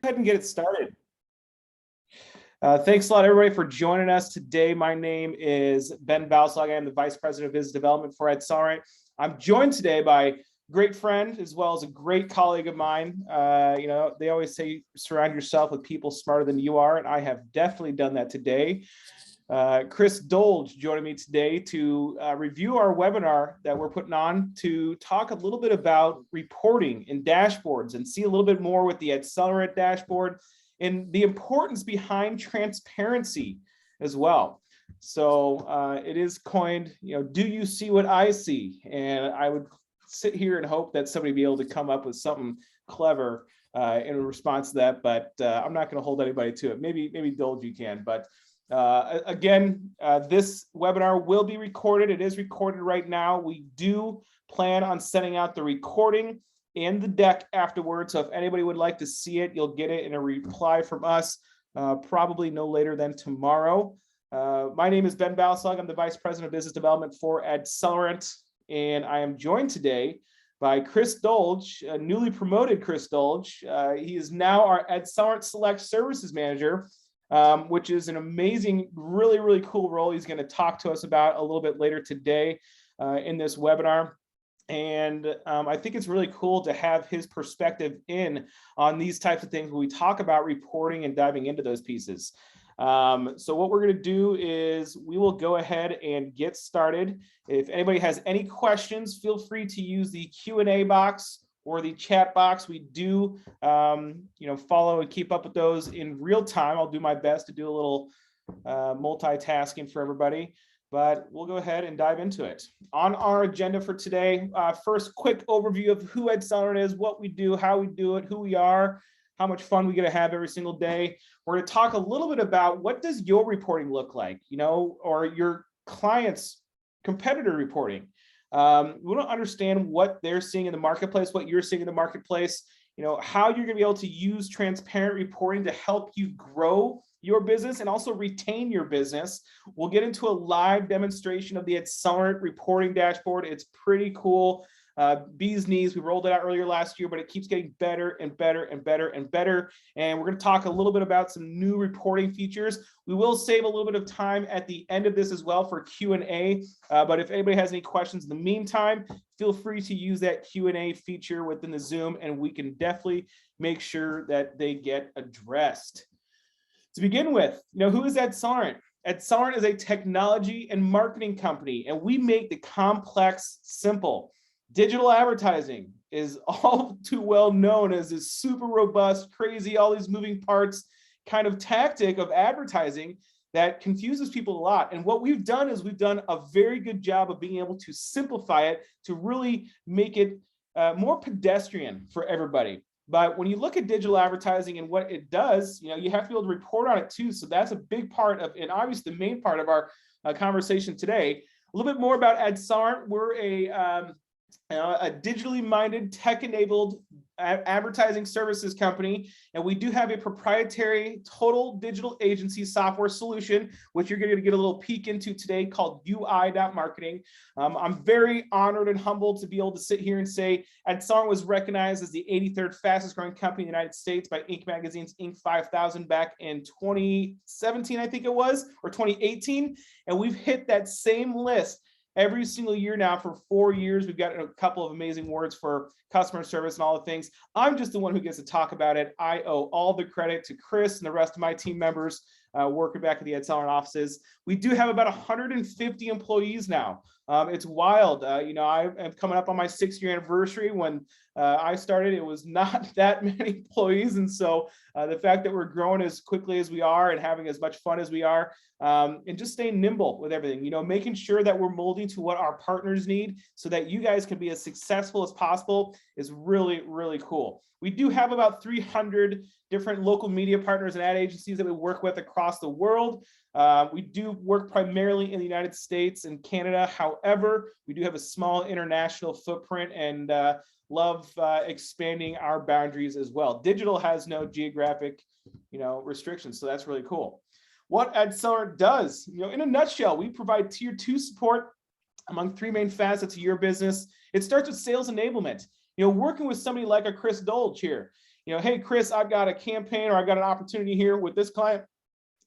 Ahead and get it started. Thanks a lot, everybody, for joining us today. My name is Ben Balsog. I am the Vice President of Business Development for AdCellerant. I'm joined today by a great friend as well as a great colleague of mine. They always say surround yourself with people smarter than you are, and I have definitely done that today. Chris Dolge joining me today to review our webinar that we're putting on to talk a little bit about reporting and dashboards and see a little bit more with the AdCellerant dashboard and the importance behind transparency as well. So it is coined, do you see what I see? And I would sit here and hope that somebody be able to come up with something clever in response to that, but I'm not going to hold anybody to it. Maybe Dolge you can, but this webinar will be recorded. It is recorded right now. We do plan on sending out the recording and the deck afterwards. So if anybody would like to see it, you'll get it in a reply from us, probably no later than tomorrow. My name is Ben Balsog. I'm the Vice President of Business Development for AdCellerant, and I am joined today by Chris Dolge, a newly promoted Chris Dolge. He is now our AdCellerant Select Services Manager, which is an amazing, really, really cool role he's going to talk to us about a little bit later today in this webinar. And I think it's really cool to have his perspective in on these types of things when we talk about reporting and diving into those pieces. So what we're going to do is we will go ahead and get started. If anybody has any questions, feel free to use the Q&A box or the chat box. We do, follow and keep up with those in real time. I'll do my best to do a little multitasking for everybody, but we'll go ahead and dive into it. On our agenda for today, first, quick overview of who AdCellerant is, what we do, how we do it, who we are, how much fun we get to have every single day. We're going to talk a little bit about what does your reporting look like, or your clients' competitor reporting. We want to understand what they're seeing in the marketplace, what you're seeing in the marketplace, how you're going to be able to use transparent reporting to help you grow your business and also retain your business. We'll get into a live demonstration of the AdCellerant reporting dashboard. It's pretty cool. Bee's knees. We rolled it out earlier last year, but it keeps getting better and better and better and better. And we're going to talk a little bit about some new reporting features. We will save a little bit of time at the end of this as well for Q&A. But if anybody has any questions in the meantime, feel free to use that Q&A feature within the Zoom, and we can definitely make sure that they get addressed. To begin with, who is AdCellerant? AdCellerant is a technology and marketing company, and we make the complex simple. Digital advertising is all too well known as this super robust, crazy, all these moving parts kind of tactic of advertising that confuses people a lot. And what we've done is we've done a very good job of being able to simplify it to really make it more pedestrian for everybody. But when you look at digital advertising and what it does, you have to be able to report on it too. So that's a big part of, and obviously the main part of our conversation today. A little bit more about AdCellerant. We're a digitally minded, tech-enabled advertising services company, and we do have a proprietary total digital agency software solution, which you're going to get a little peek into today, called UI.marketing. I'm very honored and humbled to be able to sit here and say AdCellerant was recognized as the 83rd fastest growing company in the United States by Inc. Magazine's Inc. 5000 back in 2017, I think it was, or 2018, and we've hit that same list every single year now for 4 years. We've got a couple of amazing awards for customer service and all the things. I'm just the one who gets to talk about it. I owe all the credit to Chris and the rest of my team members working back at the AdCellerant offices. We do have about 150 employees now. It's wild. I'm coming up on my 6-year anniversary. When I started, it was not that many employees. And so the fact that we're growing as quickly as we are and having as much fun as we are, and just staying nimble with everything, making sure that we're molding to what our partners need so that you guys can be as successful as possible is really, really cool. We do have about 300 different local media partners and ad agencies that we work with across the world. We do work primarily in the United States and Canada. However, we do have a small international footprint and love expanding our boundaries as well. Digital has no geographic, restrictions, so that's really cool. What AdCellerant does, in a nutshell, we provide tier 2 support among 3 main facets of your business. It starts with sales enablement. Working with somebody like a Chris Dolge here. Hey, Chris, I've got a campaign or I've got an opportunity here with this client.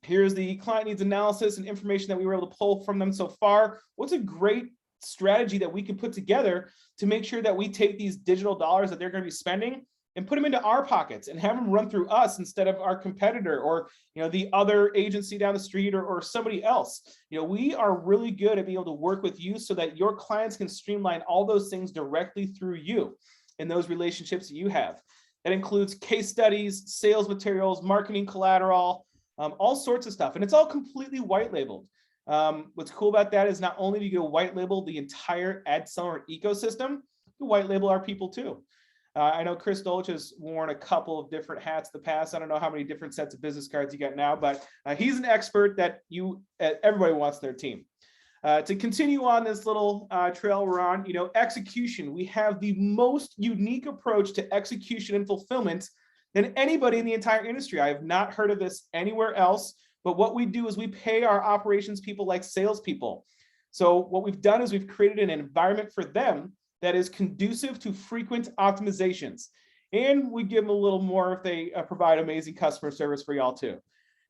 Here's the client needs analysis and information that we were able to pull from them so far. What's a great strategy that we can put together to make sure that we take these digital dollars that they're going to be spending and put them into our pockets and have them run through us instead of our competitor or the other agency down the street or somebody else. We are really good at being able to work with you so that your clients can streamline all those things directly through you and those relationships that you have. That includes case studies, sales materials, marketing collateral, all sorts of stuff. And it's all completely white labeled. What's cool about that is not only do you get a white label the entire AdCellerant ecosystem, you white label our people too. I know Chris Dolch has worn a couple of different hats in the past. I don't know how many different sets of business cards you got now, but he's an expert that everybody wants their team. To continue on this little trail we're on, execution. We have the most unique approach to execution and fulfillment than anybody in the entire industry. I have not heard of this anywhere else, but what we do is we pay our operations people like salespeople. So what we've done is we've created an environment for them that is conducive to frequent optimizations. And we give them a little more if they provide amazing customer service for y'all too.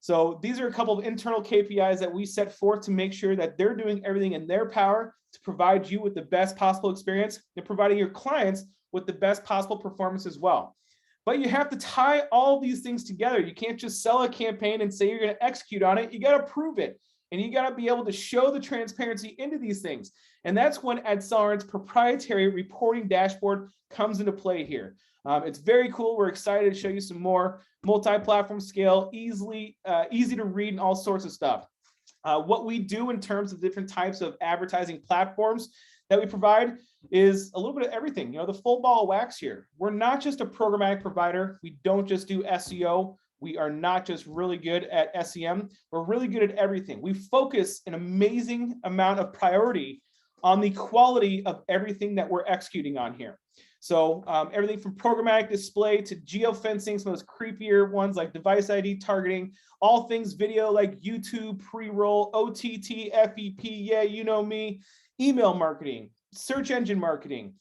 So these are a couple of internal KPIs that we set forth to make sure that they're doing everything in their power to provide you with the best possible experience and providing your clients with the best possible performance as well. But you have to tie all these things together. You can't just sell a campaign and say you're going to execute on it. You got to prove it. And you got to be able to show the transparency into these things. And that's when AdCellerant's proprietary reporting dashboard comes into play here. It's very cool. We're excited to show you some more multi-platform scale, easy to read, and all sorts of stuff. What we do in terms of different types of advertising platforms that we provide is a little bit of everything. The full ball of wax here. We're not just a programmatic provider. We don't just do SEO. We are not just really good at SEM. We're really good at everything. We focus an amazing amount of priority on the quality of everything that we're executing on here. So everything from programmatic display to geofencing, some of those creepier ones like device ID targeting, all things video like YouTube, pre-roll, OTT, FEP, yeah, you know me, email marketing, search engine marketing,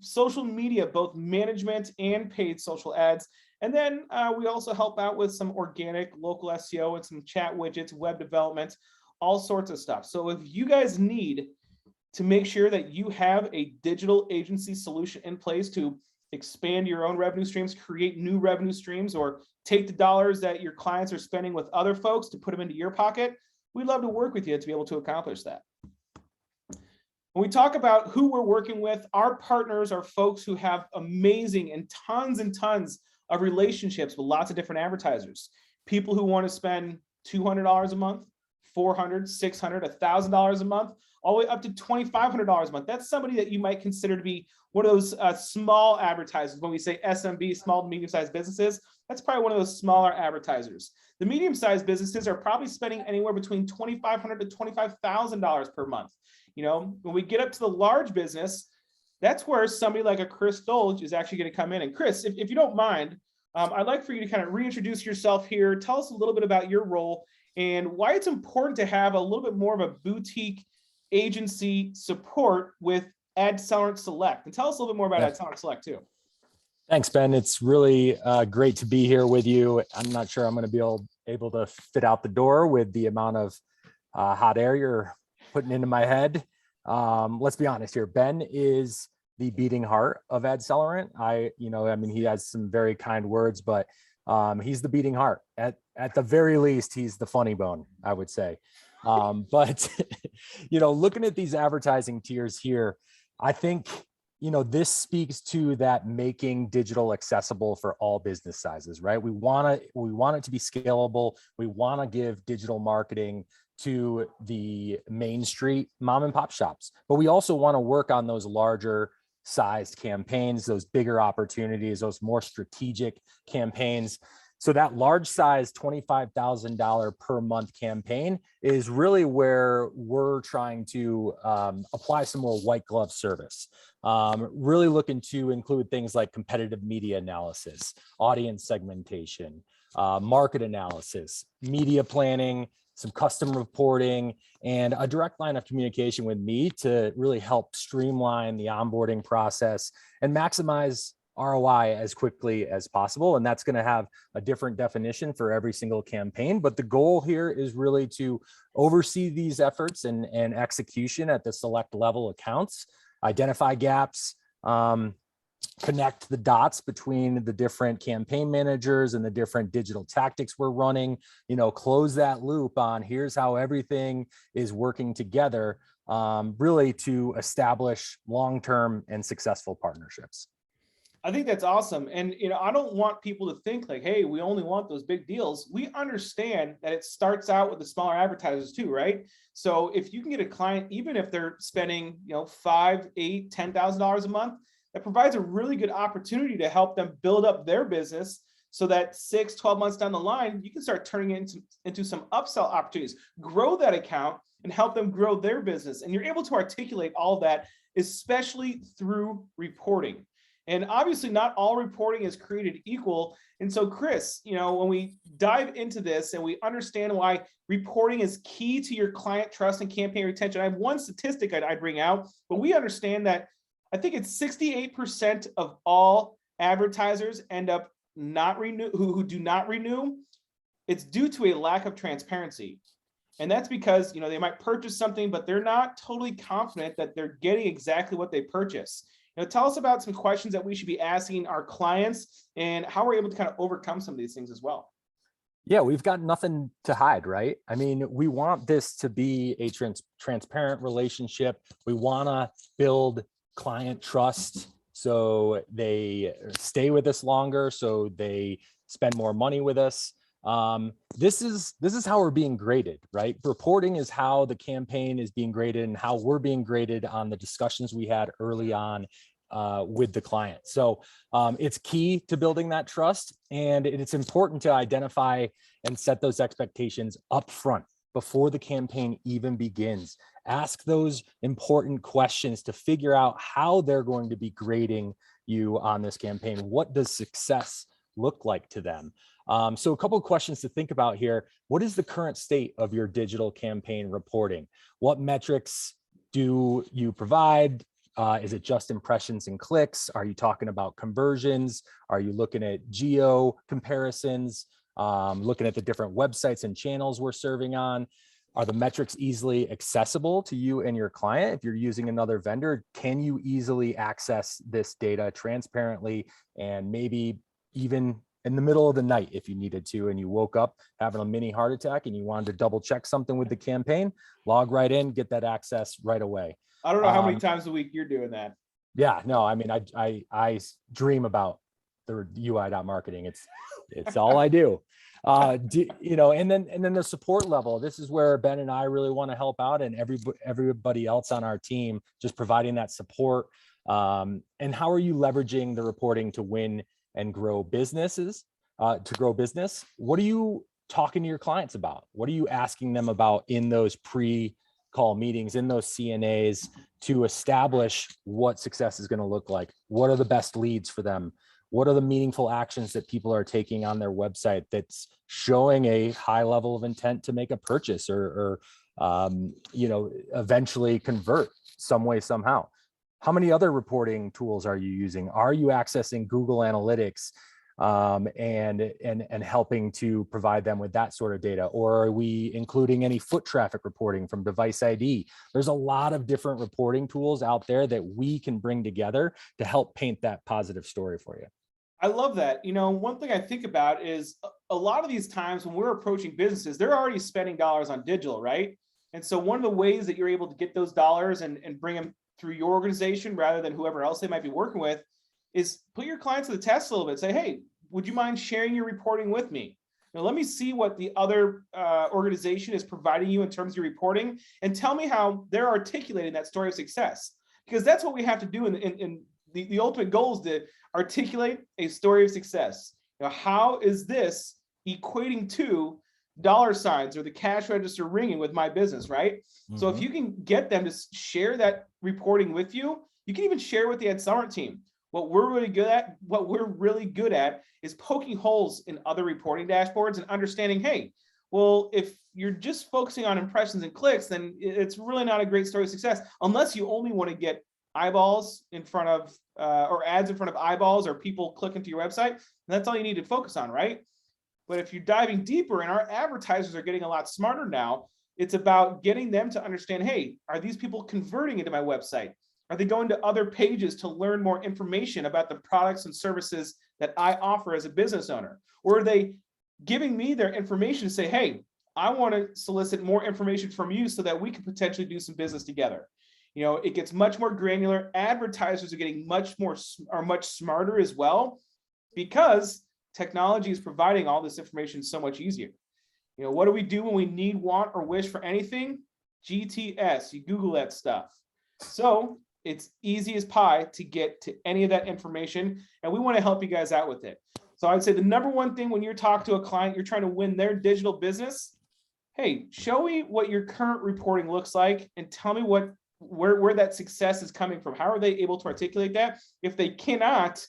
social media, both management and paid social ads. And then we also help out with some organic local SEO and some chat widgets, web development, all sorts of stuff. So if you guys need to make sure that you have a digital agency solution in place to expand your own revenue streams, create new revenue streams, or take the dollars that your clients are spending with other folks to put them into your pocket, we'd love to work with you to be able to accomplish that. When we talk about who we're working with, our partners are folks who have amazing and tons of relationships with lots of different advertisers. People who want to spend $200 a month, $400, $600, $1,000 a month, all the way up to $2,500 a month. That's somebody that you might consider to be one of those small advertisers. When we say SMB, small to medium-sized businesses, that's probably one of those smaller advertisers. The medium-sized businesses are probably spending anywhere between $2,500 to $25,000 per month. When we get up to the large business, that's where somebody like a Chris Dolge is actually going to come in. And Chris, if you don't mind, I'd like for you to kind of reintroduce yourself here. Tell us a little bit about your role and why it's important to have a little bit more of a boutique agency support with AdCellerant Select. And tell us a little bit more about AdCellerant Select too. Thanks, Ben. It's really great to be here with you. I'm not sure I'm going to be able to fit out the door with the amount of hot air you're putting into my head. Let's be honest here. Ben is the beating heart of AdCellerant. He has some very kind words, but he's the beating heart. At the very least, he's the funny bone, I would say. But looking at these advertising tiers here, I think this speaks to that making digital accessible for all business sizes, right? We want it to be scalable. We want to give digital marketing to the Main Street mom and pop shops, but we also want to work on those larger sized campaigns, those bigger opportunities, those more strategic campaigns. So that large size $25,000 per month campaign is really where we're trying to apply some more white glove service. Really looking to include things like competitive media analysis, audience segmentation, market analysis, media planning, some custom reporting, and a direct line of communication with me to really help streamline the onboarding process and maximize ROI as quickly as possible. And that's going to have a different definition for every single campaign. But the goal here is really to oversee these efforts and execution at the select level accounts, identify gaps, connect the dots between the different campaign managers and the different digital tactics we're running, close that loop on here's how everything is working together, really to establish long-term and successful partnerships. I think that's awesome. And, I don't want people to think like, hey, we only want those big deals. We understand that it starts out with the smaller advertisers too, right? So if you can get a client, even if they're spending, $5,000, $8,000, $10,000 a month, that provides a really good opportunity to help them build up their business so that 6, 12 months down the line, you can start turning it into some upsell opportunities, grow that account and help them grow their business. And you're able to articulate all of that, especially through reporting. And obviously not all reporting is created equal. And so Chris, when we dive into this and we understand why reporting is key to your client trust and campaign retention, I have one statistic I'd bring out, but we understand that I think it's 68% of all advertisers end up not renew, who do not renew. It's due to a lack of transparency. And that's because, they might purchase something, but they're not totally confident that they're getting exactly what they purchase. Tell us about some questions that we should be asking our clients and how we're able to kind of overcome some of these things as well. Yeah, we've got nothing to hide, right? I mean, we want this to be a transparent relationship. We want to build client trust so they stay with us longer, so they spend more money with us. This is how we're being graded, right? Reporting is how the campaign is being graded and how we're being graded on the discussions we had early on with the client. So it's key to building that trust, and it's important to identify and set those expectations up front before the campaign even begins. Ask those important questions to figure out how they're going to be grading you on this campaign. What does success look like to them? So a couple of questions to think about here. What is the current state of your digital campaign reporting? What metrics do you provide? Is it just impressions and clicks? Are you talking about conversions? Are you looking at geo comparisons? Looking at the different websites and channels we're serving on? Are the metrics easily accessible to you and your client? If you're using another vendor, can you easily access this data transparently and maybe even in the middle of the night if you needed to, and you woke up having a mini heart attack and you wanted to double check something with the campaign, log right in, get that access right away. I don't know how many times a week you're doing that. Yeah, no, I mean, I dream about the UI.marketing. It's all I do. And then the support level. This is where Ben and I really want to help out, and everybody else on our team, just providing that support. And how are you leveraging the reporting to win and grow businesses, to grow business? What are you talking to your clients about? What are you asking them about in those pre-call meetings, in those CNAs, to establish what success is going to look like? What are the best leads for them? What are the meaningful actions that people are taking on their website that's showing a high level of intent to make a purchase or eventually convert some way, somehow? How many other reporting tools are you using? Are you accessing Google Analytics and helping to provide them with that sort of data? Or are we including any foot traffic reporting from device ID? There's a lot of different reporting tools out there that we can bring together to help paint that positive story for you. I love that. One thing I think about is a lot of these times when we're approaching businesses, they're already spending dollars on digital, right? And so one of the ways that you're able to get those dollars and bring them through your organization rather than whoever else they might be working with is put your clients to the test a little bit. Say, hey, would you mind sharing your reporting with me? Let me see what the other organization is providing you in terms of your reporting, and tell me how they're articulating that story of success. Because that's what we have to do in the ultimate goal is to articulate a story of success. How is this equating to dollar signs or the cash register ringing with my business, right? Mm-hmm. So if you can get them to share that reporting with you, you can even share with the AdCellerant team. What we're really good at is poking holes in other reporting dashboards and understanding, hey, well, if you're just focusing on impressions and clicks, then it's really not a great story of success unless you only want to get eyeballs in front of, or ads in front of eyeballs, or people clicking to your website, and that's all you need to focus on, right? But if you're diving deeper, and our advertisers are getting a lot smarter now, it's about getting them to understand, hey, are these people converting into my website? Are they going to other pages to learn more information about the products and services that I offer as a business owner? Or are they giving me their information to say, hey, I want to solicit more information from you so that we can potentially do some business together? You know, it gets much more granular. Advertisers are getting much smarter as well, because technology is providing all this information so much easier. You know, what do we do when we need, want, or wish for anything? GTS, you Google that stuff. So it's easy as pie to get to any of that information, and we want to help you guys out with it. So I'd say the number one thing when you're talking to a client, you're trying to win their digital business, hey, show me what your current reporting looks like and tell me where that success is coming from. How are they able to articulate that? If they cannot,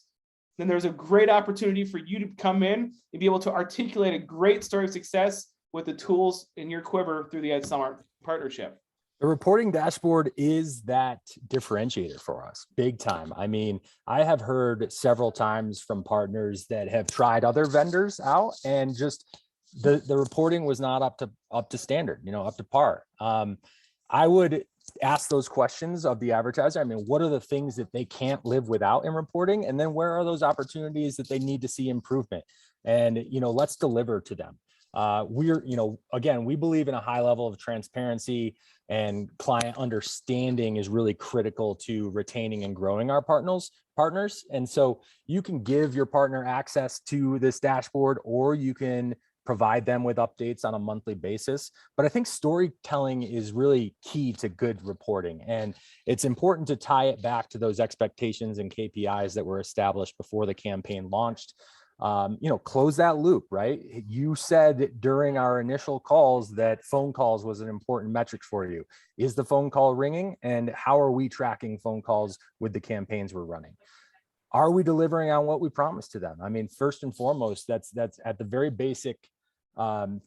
then there's a great opportunity for you to come in and be able to articulate a great story of success with the tools in your quiver through the AdCellerant partnership. The reporting dashboard is that differentiator for us, big time. I mean, I have heard several times from partners that have tried other vendors out, and just the reporting was not up to standard, you know, up to par. I would ask those questions of the advertiser. I mean, what are the things that they can't live without in reporting? And then where are those opportunities that they need to see improvement? And, you know, let's deliver to them. We're, you know, again, we believe in a high level of transparency, and client understanding is really critical to retaining and growing our partners. And so you can give your partner access to this dashboard, or you can provide them with updates on a monthly basis. But I think storytelling is really key to good reporting. And it's important to tie it back to those expectations and KPIs that were established before the campaign launched. You know, close that loop, right? You said during our initial calls that phone calls was an important metric for you. Is the phone call ringing? And how are we tracking phone calls with the campaigns we're running? Are we delivering on what we promised to them? I mean, first and foremost, that's at the very basic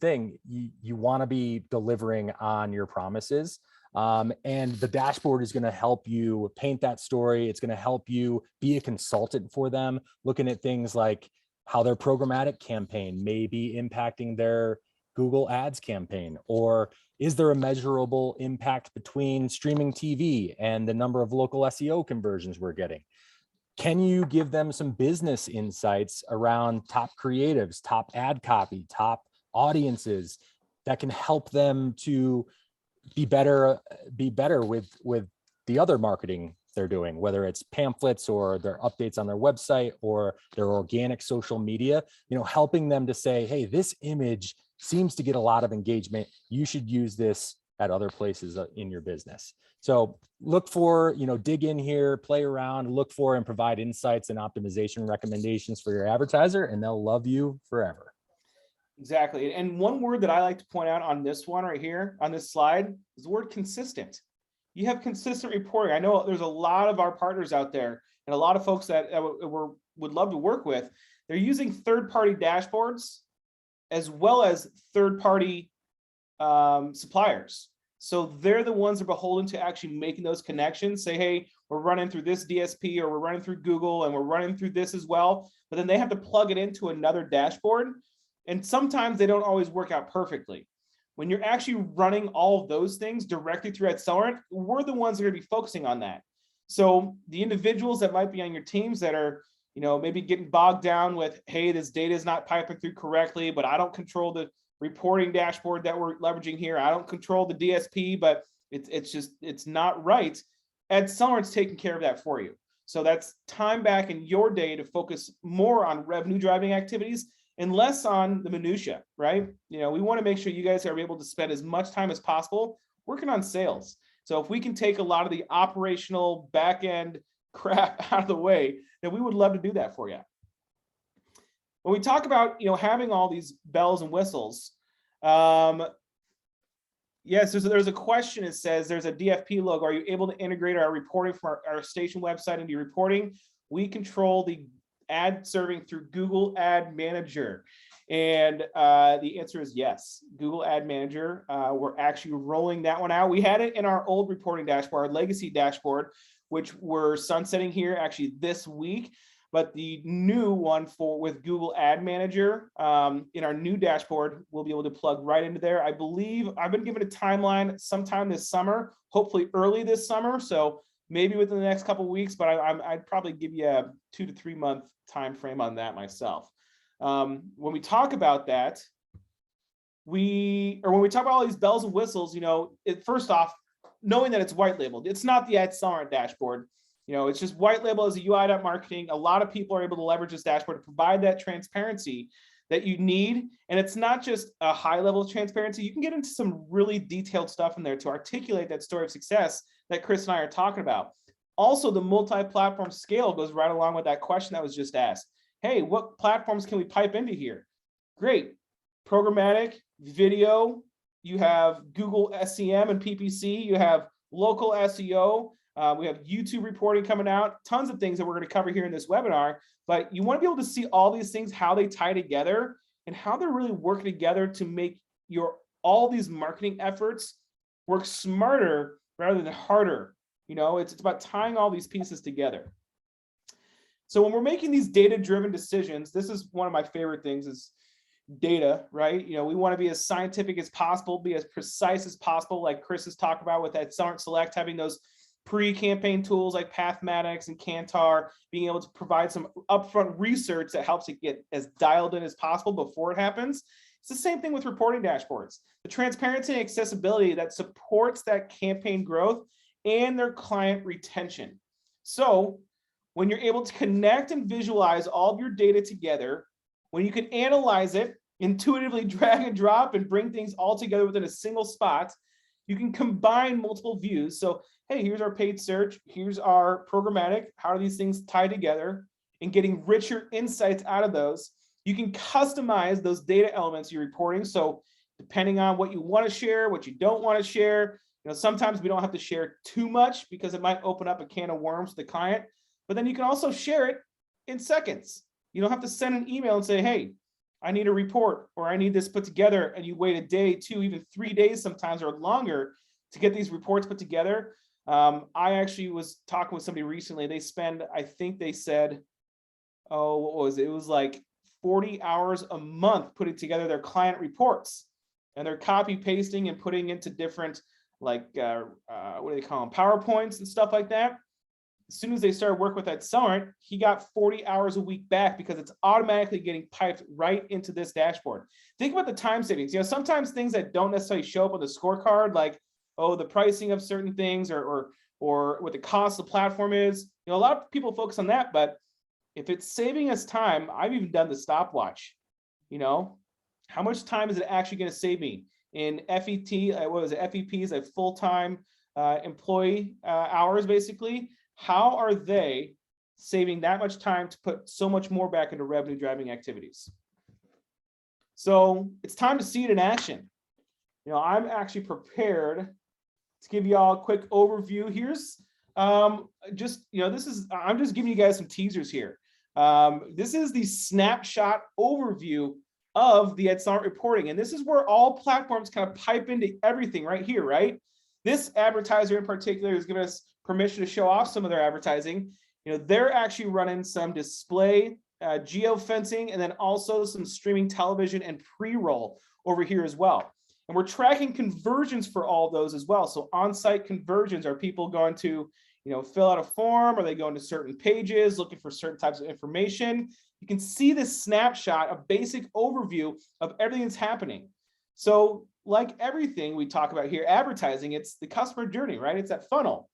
thing. You want to be delivering on your promises. And the dashboard is going to help you paint that story. It's going to help you be a consultant for them, looking at things like how their programmatic campaign may be impacting their Google Ads campaign, or is there a measurable impact between streaming TV and the number of local SEO conversions we're getting? Can you give them some business insights around top creatives, top ad copy, top audiences that can help them to be better with the other marketing they're doing, whether it's pamphlets or their updates on their website or their organic social media, you know, helping them to say, hey, this image seems to get a lot of engagement. You should use this at other places in your business. So look for, you know, dig in here, play around, look for and provide insights and optimization recommendations for your advertiser, and they'll love you forever. Exactly. And one word that I like to point out on this one right here on this slide is the word consistent. You have consistent reporting. I know there's a lot of our partners out there and a lot of folks that would love to work with. They're using third-party dashboards as well as third-party suppliers. So they're the ones that are beholden to actually making those connections. Say, hey, we're running through this DSP, or we're running through Google, and we're running through this as well. But then they have to plug it into another dashboard. And sometimes they don't always work out perfectly. When you're actually running all of those things directly through AdCellerant, we're the ones that are going to be focusing on that. So the individuals that might be on your teams that are, you know, maybe getting bogged down with, hey, this data is not piping through correctly, but I don't control the reporting dashboard that we're leveraging here. I don't control the DSP, but it's not right. AdCellerant's taking care of that for you. So that's time back in your day to focus more on revenue driving activities and less on the minutia, right? You know, we want to make sure you guys are able to spend as much time as possible working on sales. So if we can take a lot of the operational back end crap out of the way, then we would love to do that for you. When we talk about, you know, having all these bells and whistles, yes, there's a question. It says there's a DFP logo. Are you able to integrate our reporting from our station website into your reporting? We control the ad serving through Google Ad Manager. And the answer is yes. Google Ad Manager, we're actually rolling that one out. We had it in our old reporting dashboard, our legacy dashboard. which we're sunsetting here actually this week. But the new one with Google Ad Manager in our new dashboard, we'll be able to plug right into there. I believe I've been given a timeline sometime this summer, hopefully early this summer. So maybe within the next couple of weeks, but I'd probably give you a 2 to 3 month time frame on that myself. When we talk about that, when we talk about all these bells and whistles, first off, knowing that it's white labeled, it's not the AdCellerant dashboard. It's just white label as a UI.marketing. A lot of people are able to leverage this dashboard to provide that transparency that you need. And it's not just a high level of transparency. You can get into some really detailed stuff in there to articulate that story of success that Chris and I are talking about. Also, the multi-platform scale goes right along with that question that was just asked. Hey, what platforms can we pipe into here? Great. Programmatic, video, you have Google SEM and PPC, you have local SEO, we have YouTube reporting coming out, tons of things that we're going to cover here in this webinar, but you want to be able to see all these things, how they tie together and how they're really working together to make all these marketing efforts work smarter rather than harder. It's about tying all these pieces together. So when we're making these data-driven decisions, this is one of my favorite things is data, right? We want to be as scientific as possible, be as precise as possible, like Chris has talked about with AdCellerant Select, having those pre-campaign tools like Pathmatics and Kantar, being able to provide some upfront research that helps it get as dialed in as possible before it happens. It's the same thing with reporting dashboards. The transparency and accessibility that supports that campaign growth and their client retention. So when you're able to connect and visualize all of your data together, when you can analyze it, intuitively drag and drop and bring things all together within a single spot, you can combine multiple views. So, hey, here's our paid search, here's our programmatic, how are these things tied together, and getting richer insights out of those. You can customize those data elements you're reporting. So depending on what you want to share, what you don't want to share, sometimes we don't have to share too much because it might open up a can of worms to the client, but then you can also share it in seconds. You don't have to send an email and say, hey, I need a report or I need this put together, and you wait a day, 2, even 3 days sometimes or longer to get these reports put together. I actually was talking with somebody recently. They spend, I think they said, what was it? It was like 40 hours a month putting together their client reports, and they're copy pasting and putting into different what do they call them? PowerPoints and stuff like that. As soon as they started work with AdCellerant, he got 40 hours a week back because it's automatically getting piped right into this dashboard. Think about the time savings. Sometimes things that don't necessarily show up on the scorecard, like, the pricing of certain things or what the cost of the platform is. A lot of people focus on that, but if it's saving us time, I've even done the stopwatch. How much time is it actually going to save me in FEPs, like full-time employee hours, basically? How are they saving that much time to put so much more back into revenue driving activities? So it's time to see it in action. I'm actually prepared to give you all a quick overview. Here's I'm just giving you guys some teasers here. This is the snapshot overview of the AdCellerant reporting. And this is where all platforms kind of pipe into everything right here, right? This advertiser in particular has given us permission to show off some of their advertising. They're actually running some display, geofencing, and then also some streaming television and pre-roll over here as well. And we're tracking conversions for all those as well. So on-site conversions, are people going to, fill out a form? Are they going to certain pages, looking for certain types of information? You can see this snapshot, a basic overview of everything that's happening. So like everything we talk about here, advertising, it's the customer journey, right? It's that funnel.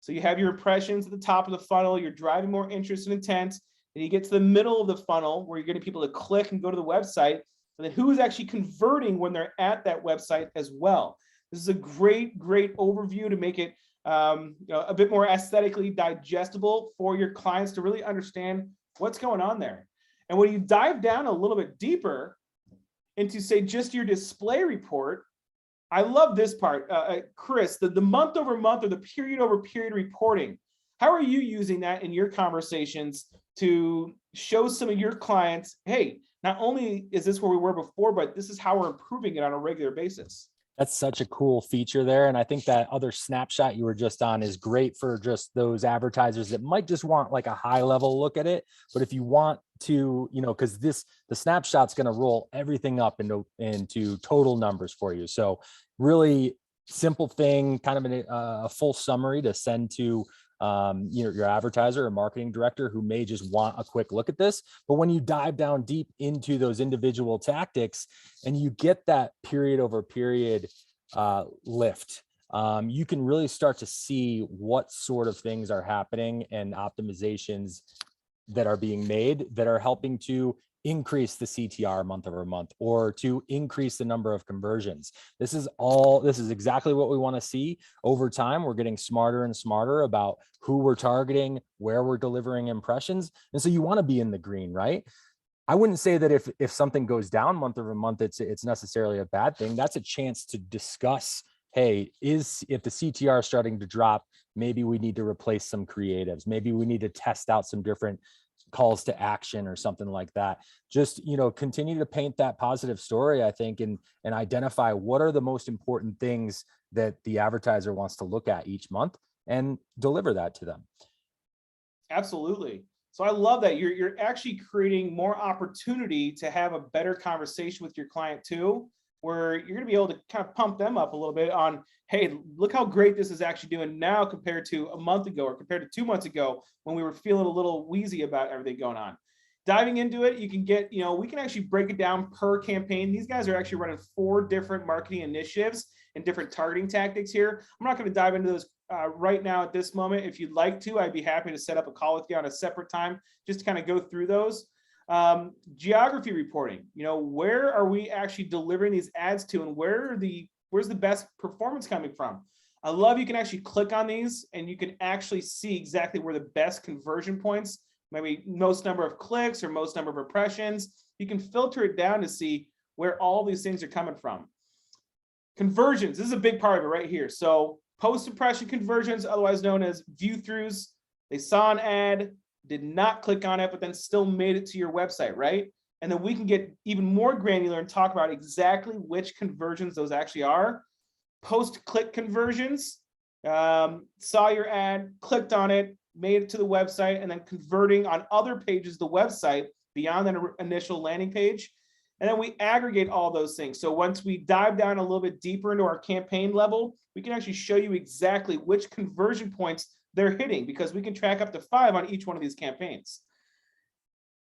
So you have your impressions at the top of the funnel, you're driving more interest and intent, and you get to the middle of the funnel where you're getting people to click and go to the website, and then who is actually converting when they're at that website as well. This is a great overview to make it a bit more aesthetically digestible for your clients to really understand what's going on there. And when you dive down a little bit deeper into, say, just your display report, I love this part, Chris, the month over month or the period over period reporting. How are you using that in your conversations to show some of your clients, hey, not only is this where we were before, but this is how we're improving it on a regular basis? That's such a cool feature there. And I think that other snapshot you were just on is great for just those advertisers that might just want like a high level look at it. But if you want to, because the snapshot's going to roll everything up into total numbers for you. So really simple thing, kind of a full summary to send to your advertiser or marketing director who may just want a quick look at this. But when you dive down deep into those individual tactics and you get that period over period lift, you can really start to see what sort of things are happening and optimizations that are being made that are helping to increase the CTR month over month or to increase the number of conversions. This is exactly what we want to see over time. We're getting smarter and smarter about who we're targeting, where we're delivering impressions. And so you want to be in the green, right? I wouldn't say that if something goes down month over month, it's necessarily a bad thing. That's a chance to discuss, hey, if the CTR is starting to drop, maybe we need to replace some creatives. Maybe we need to test out some different calls to action or something like that. Just, continue to paint that positive story, I think, and identify what are the most important things that the advertiser wants to look at each month and deliver that to them. Absolutely. So I love that you're actually creating more opportunity to have a better conversation with your client too, where you're going to be able to kind of pump them up a little bit on, hey, look how great this is actually doing now compared to a month ago or compared to 2 months ago when we were feeling a little wheezy about everything going on. Diving into it, you can get, we can actually break it down per campaign. These guys are actually running 4 different marketing initiatives and different targeting tactics here. I'm not going to dive into those right now at this moment. If you'd like to, I'd be happy to set up a call with you on a separate time just to kind of go through those. Geography reporting, where are we actually delivering these ads to and where's the best performance coming from? I love you can actually click on these and you can actually see exactly where the best conversion points, maybe most number of clicks or most number of impressions. You can filter it down to see where all these things are coming from. Conversions, this is a big part of it right here. So post-impression conversions, otherwise known as view-throughs. They saw an ad, did not click on it, but then still made it to your website, right? And then we can get even more granular and talk about exactly which conversions those actually are. Post-click conversions, saw your ad, clicked on it, made it to the website, and then converting on other pages of the website beyond that initial landing page. And then we aggregate all those things. So once we dive down a little bit deeper into our campaign level, we can actually show you exactly which conversion points they're hitting because we can track up to 5 on each one of these campaigns.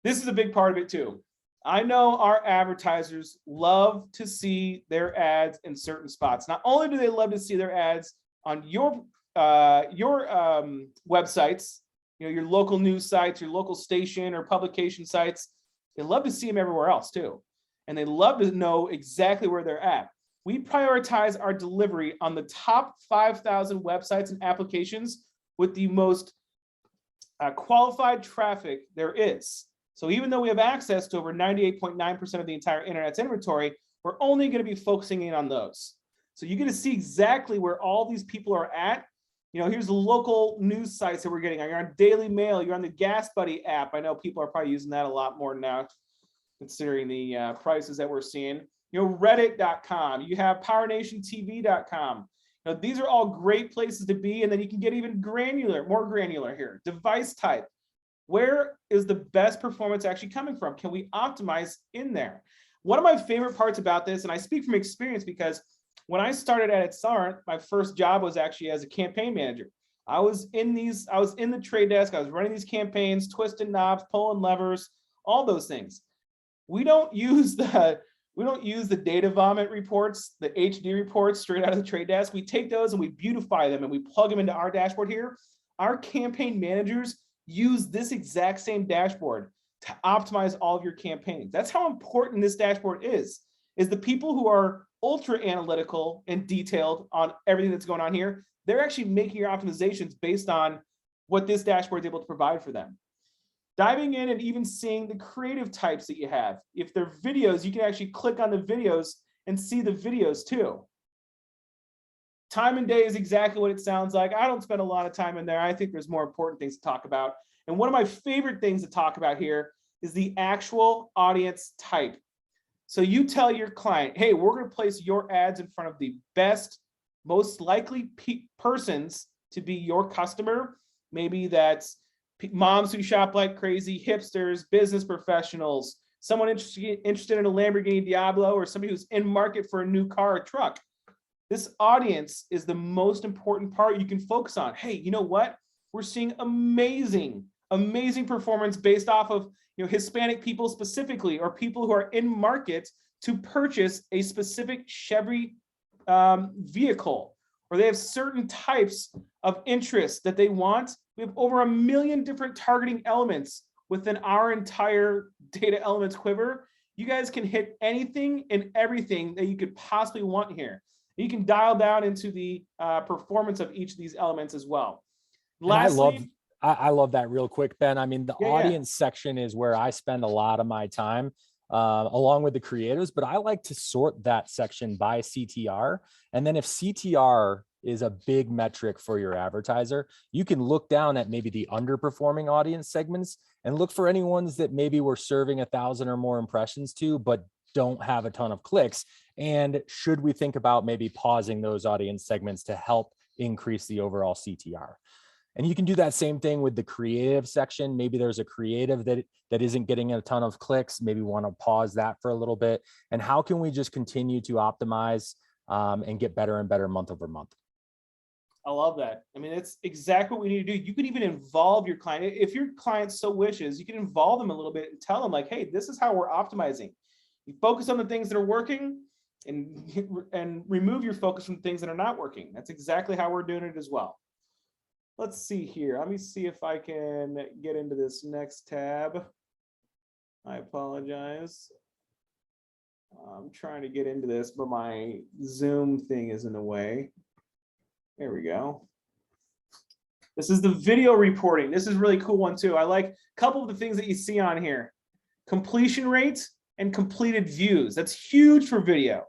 This is a big part of it too. I know our advertisers love to see their ads in certain spots. Not only do they love to see their ads on your websites, your local news sites, your local station or publication sites, they love to see them everywhere else too. And they love to know exactly where they're at. We prioritize our delivery on the top 5,000 websites and applications with the most qualified traffic there is. So even though we have access to over 98.9% of the entire internet's inventory, we're only going to be focusing in on those. So you're going to see exactly where all these people are at. Here's the local news sites that we're getting. You're on Daily Mail, you're on the Gas Buddy app. I know people are probably using that a lot more now, considering the prices that we're seeing. Reddit.com, you have PowerNationTV.com. These are all great places to be, and then you can get even more granular here. Device type. Where is the best performance actually coming from? Can we optimize in there? One of my favorite parts about this, and I speak from experience because when I started at AdCellerant, my first job was actually as a campaign manager. I was in the trade desk, I was running these campaigns, twisting knobs, pulling levers, all those things. We don't use the data vomit reports, the HD reports straight out of the trade desk. We take those and we beautify them and we plug them into our dashboard here. Our campaign managers use this exact same dashboard to optimize all of your campaigns. That's how important this dashboard is the people who are ultra analytical and detailed on everything that's going on here, they're actually making your optimizations based on what this dashboard is able to provide for them. Diving in and even seeing the creative types that you have. If they're videos, you can actually click on the videos and see the videos too. Time and day is exactly what it sounds like. I don't spend a lot of time in there. I think there's more important things to talk about. And one of my favorite things to talk about here is the actual audience type. So you tell your client, hey, we're going to place your ads in front of the best, most likely persons to be your customer. Maybe that's moms who shop like crazy, hipsters, business professionals, someone interested in a Lamborghini Diablo, or somebody who's in market for a new car or truck. This audience is the most important part you can focus on. Hey, you know what? We're seeing amazing performance based off of Hispanic people specifically, or people who are in market to purchase a specific Chevy vehicle, or they have certain types of interests that they want. We have over 1 million different targeting elements within our entire data elements quiver. You guys can hit anything and everything that you could possibly want here. You can dial down into the performance of each of these elements as well. Lastly, I love that real quick, Ben. I mean, the audience section is where I spend a lot of my time, along with the creatives, but I like to sort that section by CTR. And then if CTR is a big metric for your advertiser, you can look down at maybe the underperforming audience segments and look for any ones that maybe we're serving 1,000 or more impressions to, but don't have a ton of clicks. And should we think about maybe pausing those audience segments to help increase the overall CTR? And you can do that same thing with the creative section. Maybe there's a creative that isn't getting a ton of clicks. Maybe want to pause that for a little bit. And how can we just continue to optimize and get better and better month over month? I love that. I mean, it's exactly what we need to do. You can even involve your client. If your client so wishes, you can involve them a little bit and tell them like, hey, this is how we're optimizing. You focus on the things that are working and remove your focus from things that are not working. That's exactly how we're doing it as well. Let's see here. Let me see if I can get into this next tab. I apologize. I'm trying to get into this, but my Zoom thing is in the way. There we go. This is the video reporting. This is a really cool one too. I like a couple of the things that you see on here. Completion rate and completed views. That's huge for video,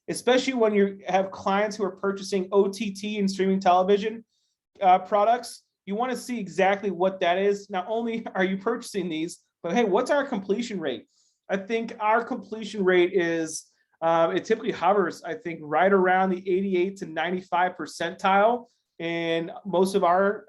especially when you have clients who are purchasing OTT and streaming television products. You want to see exactly what that is. Not only are you purchasing these, but hey, what's our completion rate? I think our completion rate is, it typically hovers, I think, right around the 88 to 95 percentile in most of our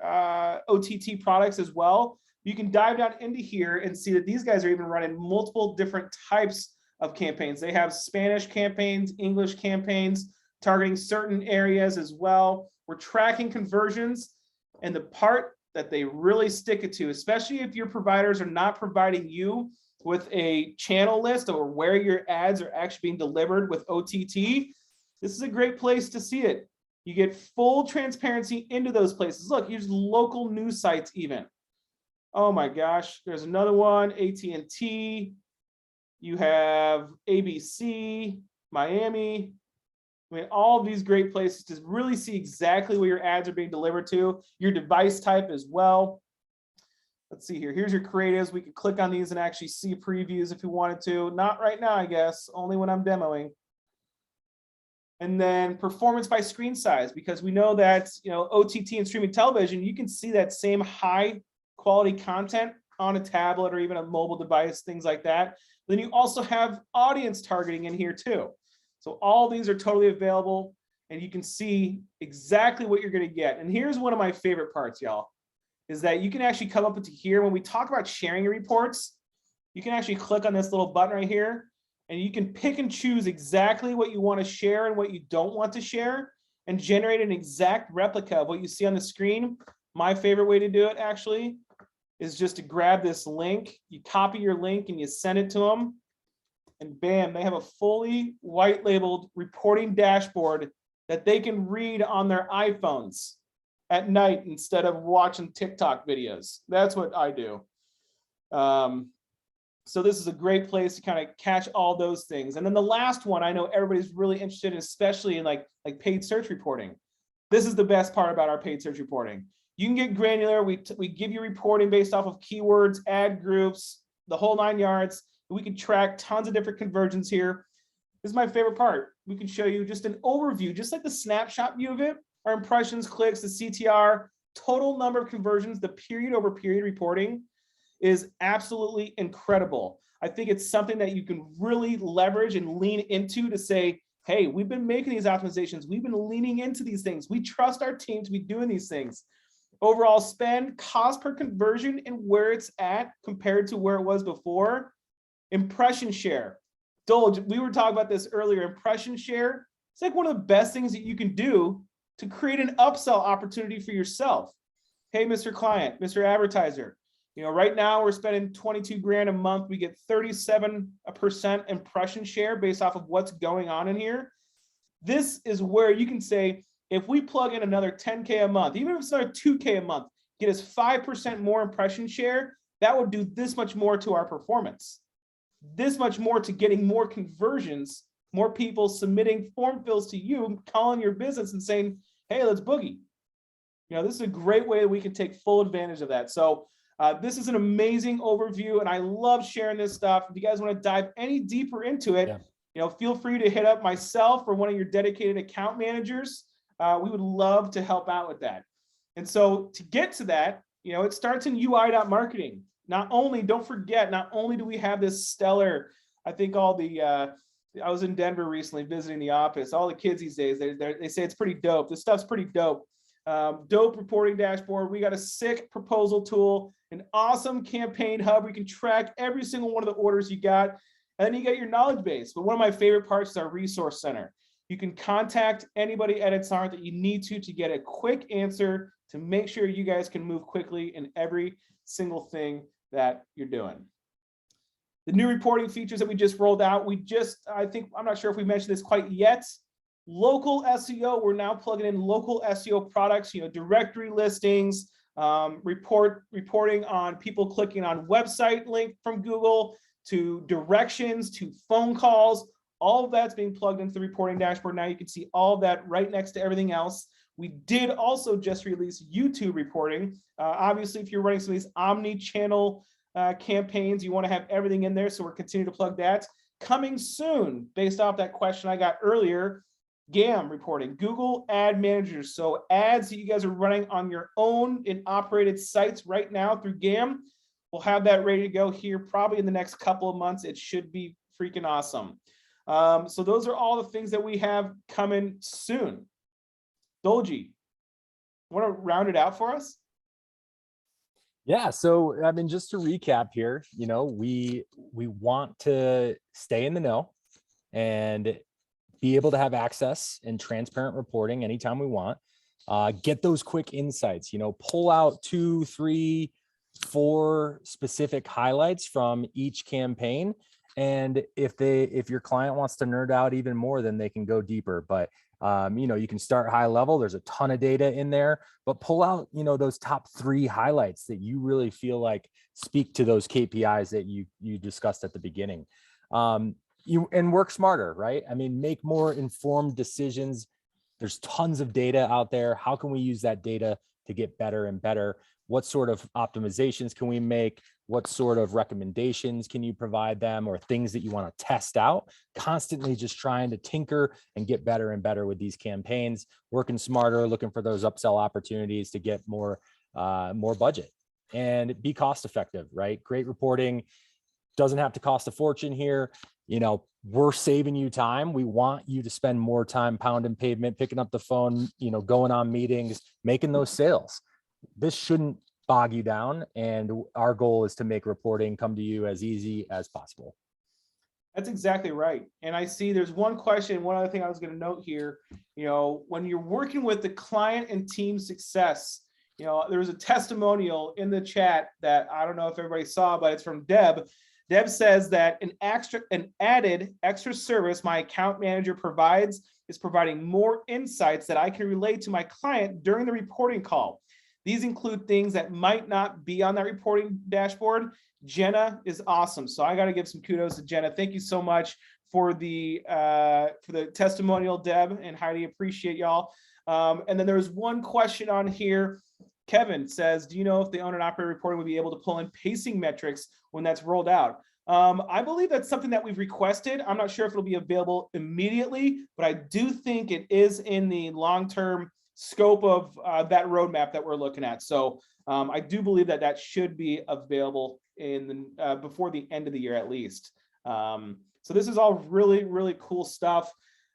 OTT products as well. You can dive down into here and see that these guys are even running multiple different types of campaigns. They have Spanish campaigns, English campaigns, targeting certain areas as well. We're tracking conversions, and the part that they really stick it to, especially if your providers are not providing you with a channel list or where your ads are actually being delivered with OTT, this is a great place to see it. You get full transparency into those places. Look, here's local news sites even. Oh my gosh, there's another one, AT&T. You have ABC, Miami. I mean, all of these great places to really see exactly where your ads are being delivered to, your device type as well. Let's see here. Here's your creatives. We could click on these and actually see previews if you wanted to. Not right now, I guess, only when I'm demoing. And then performance by screen size, because we know that, OTT and streaming television, you can see that same high quality content on a tablet or even a mobile device, things like that. Then you also have audience targeting in here too. So all these are totally available, and you can see exactly what you're going to get. And here's one of my favorite parts, y'all, is that you can actually come up into here. When we talk about sharing your reports, you can actually click on this little button right here, and you can pick and choose exactly what you want to share and what you don't want to share, and generate an exact replica of what you see on the screen. My favorite way to do it actually is just to grab this link. You copy your link and you send it to them, and bam, they have a fully white labeled reporting dashboard that they can read on their iPhones at night instead of watching TikTok videos. That's what I do. So this is a great place to kind of catch all those things. And then the last one I know everybody's really interested in, especially in like paid search reporting. This is the best part about our paid search reporting. You can get granular. We give you reporting based off of keywords, ad groups, the whole 9 yards. We can track tons of different conversions here. This is my favorite part. We can show you just an overview, just like the snapshot view of it, our impressions, clicks, the CTR, total number of conversions, the period over period reporting. is absolutely incredible. I think it's something that you can really leverage and lean into to say, hey, we've been making these optimizations. We've been leaning into these things. We trust our team to be doing these things. Overall spend, cost per conversion, and where it's at compared to where it was before. Impression share. Dolge, we were talking about this earlier. Impression share, it's like one of the best things that you can do to create an upsell opportunity for yourself. Hey, Mr. Client, Mr. Advertiser, right now we're spending 22 grand a month. We get 37% impression share based off of what's going on in here. This is where you can say, if we plug in another 10K a month, even if it's another 2K a month, get us 5% more impression share, that would do this much more to our performance. This much more to getting more conversions, more people submitting form fills to you, calling your business and saying, hey, let's boogie. This is a great way that we can take full advantage of that. So this is an amazing overview, and I love sharing this stuff. If you guys want to dive any deeper into it, feel free to hit up myself or one of your dedicated account managers. We would love to help out with that. And so to get to that, it starts in UI.marketing. Don't forget, not only do we have this stellar, I think I was in Denver recently visiting the office, all the kids these days, they say it's pretty dope. This stuff's pretty dope. Dope reporting dashboard. We got a sick proposal tool, an awesome campaign hub where you can track every single one of the orders you got. And then you get your knowledge base. But one of my favorite parts is our resource center. You can contact anybody at AdCellerant that you need to get a quick answer to make sure you guys can move quickly in every single thing that you're doing. The new reporting features that we just rolled out, I'm not sure if we mentioned this quite yet. Local SEO, we're now plugging in local SEO products, directory listings, reporting on people clicking on website link from Google, to directions, to phone calls. All of that's being plugged into the reporting dashboard. Now you can see all of that right next to everything else. We did also just release YouTube reporting. Obviously, if you're running some of these omni-channel campaigns, you want to have everything in there. So we're continuing to plug that. Coming soon, based off that question I got earlier, GAM reporting, Google Ad Managers. So ads that you guys are running on your own and operated sites right now through GAM, we'll have that ready to go here probably in the next couple of months. It should be freaking awesome. So those are all the things that we have coming soon. Dolji, want to round it out for us? Yeah, so just to recap here, we want to stay in the know and be able to have access and transparent reporting anytime we want. Get those quick insights, pull out 2, 3, 4 specific highlights from each campaign. And if your client wants to nerd out even more, then they can go deeper. But you can start high level. There's a ton of data in there, but pull out, those top 3 highlights that you really feel like speak to those KPIs that you discussed at the beginning. And work smarter, right? Make more informed decisions. There's tons of data out there. How can we use that data to get better and better? What sort of optimizations can we make? What sort of recommendations can you provide them, or things that you want to test out? Constantly just trying to tinker and get better and better with these campaigns, working smarter, looking for those upsell opportunities to get more budget and be cost effective, right? Great reporting doesn't have to cost a fortune here. We're saving you time. We want you to spend more time pounding pavement, picking up the phone, going on meetings, making those sales. This shouldn't bog you down. And our goal is to make reporting come to you as easy as possible. That's exactly right. And I see there's one question, one other thing I was going to note here, when you're working with the client and team success, there was a testimonial in the chat that I don't know if everybody saw, but it's from Deb. Deb says that an added extra service my account manager provides is providing more insights that I can relay to my client during the reporting call. These include things that might not be on that reporting dashboard. Jenna is awesome. So I got to give some kudos to Jenna. Thank you so much for the testimonial, Deb, and highly appreciate y'all. And then there's one question on here. Kevin says, do you know if the owner and operator reporting will be able to pull in pacing metrics when that's rolled out? I believe that's something that we've requested. I'm not sure if it'll be available immediately, but I do think it is in the long-term scope of that roadmap that we're looking at. So I do believe that that should be available in the before the end of the year at least. So this is all really, really cool stuff.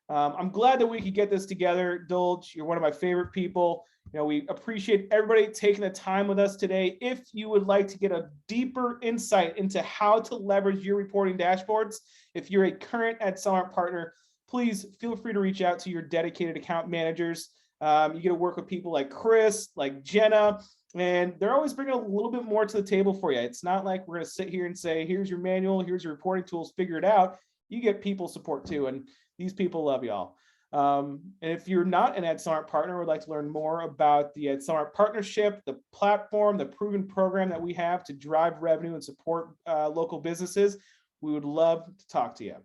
I'm glad that we could get this together. Dulge, you're one of my favorite people. You know, we appreciate everybody taking the time with us today. If you would like to get a deeper insight into how to leverage your reporting dashboards, if you're a current AdCellerant partner, please feel free to reach out to your dedicated account managers. You get to work with people like Chris, like Jenna, and they're always bringing a little bit more to the table for you. It's not like we're going to sit here and say, here's your manual, here's your reporting tools, figure it out. You get people support too, and these people love y'all. And if you're not an AdCellerant partner, would like to learn more about the AdCellerant partnership, the platform, the proven program that we have to drive revenue and support local businesses, we would love to talk to you.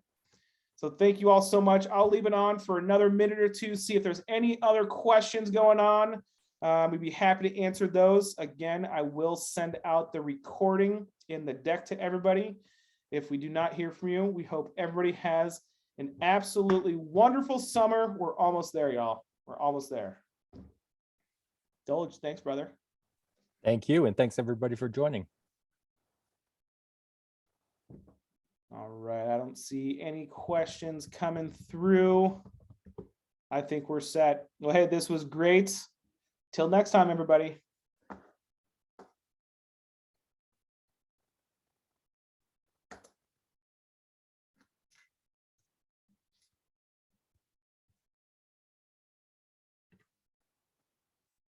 So thank you all so much. I'll leave it on for another minute or two, see if there's any other questions going on. We'd be happy to answer those. Again, I will send out the recording in the deck to everybody. If we do not hear from you, we hope everybody has an absolutely wonderful summer. We're almost there, y'all. We're almost there. Dulge, thanks, brother. Thank you. And thanks everybody for joining. All right. I don't see any questions coming through. I think we're set. Well, hey, this was great. Till next time, everybody.